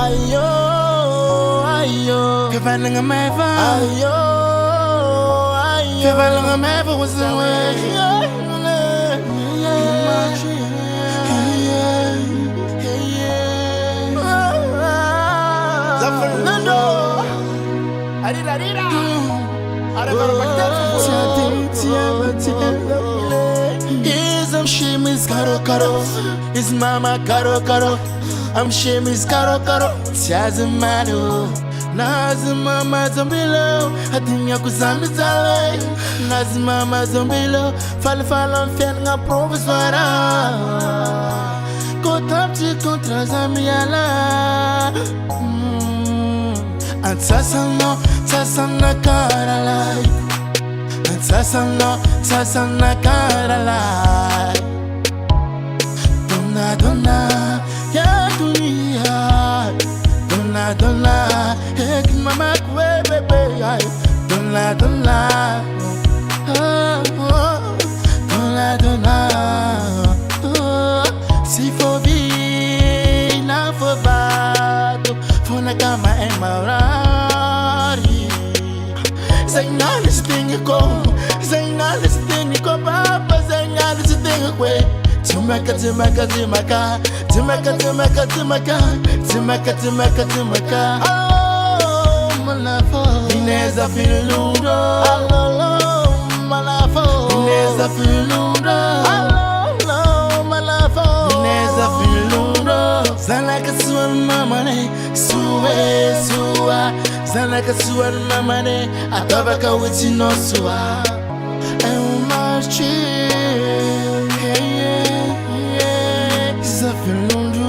Ayo, ayo. Kevalang meva. Ayo, ayo. Kevalang meva was the way. ZAFIN'LONJO. Adira. I'm shame is caro. Is mama caro. I'm shame is caro. Tiazimalo. Nazimama zombilo. Hatinya kuzambizale. Nazimama zombilo. Falon fen nga professora. Kotapti kontra zamiala. And sasana karalai. And sasana karalai. Donna, ya dunia. Donna, ek mama kwe bebe. Donna, si for be na for bad. For na kama emarari. Zaina listing ko papa. Zaina listing ko. Timaka. Oh, malafo. Ineza ZAFIN'LONJO. Malafo. Ineza ZAFIN'LONJO. Malafo. Ineza ZAFIN'LONJO. Zanaka suan mamane. Suwa. Zanaka suan mamane. Atabaka witi no suwa. HOMMAGE ZAFIN'LONJO.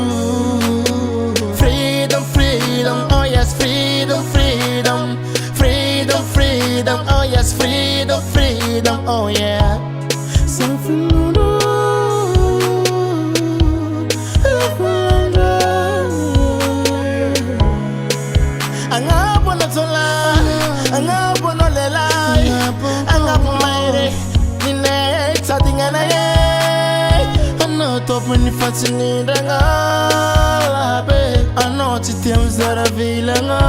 Freedom, oh yes, freedom. Oh yes, freedom, oh yeah. ZAFIN'LONJO. Angabo na tola, angabo no lelai, angabo maire, nine tatingana ye. Ano top mani fatini dranga be, ano titem zara vilanga.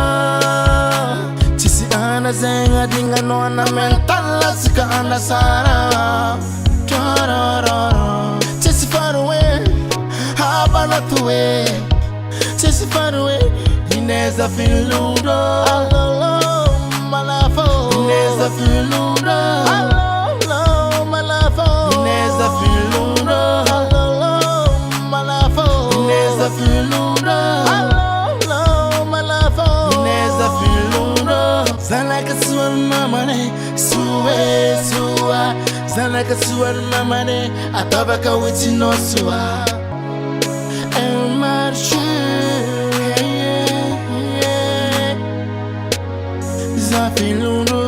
Tisi ana zenga dinga no ana mentala sika ana sara. Tisi far away, haba not away. Tisi far away. Ineza ZAFIN'LONJO. Malafo. Ineza ZAFIN'LONJO. Malafo. Ineza ZAFIN'LONJO. Malafo. Ineza ZAFIN'LONJO. Malafo. Ineza ZAFIN'LONJO. Zanaka suan mamane. Suwa. Zanaka suan mamane. Atabaka witi no suwa. HOMMAGE ZAFIN'LONJO.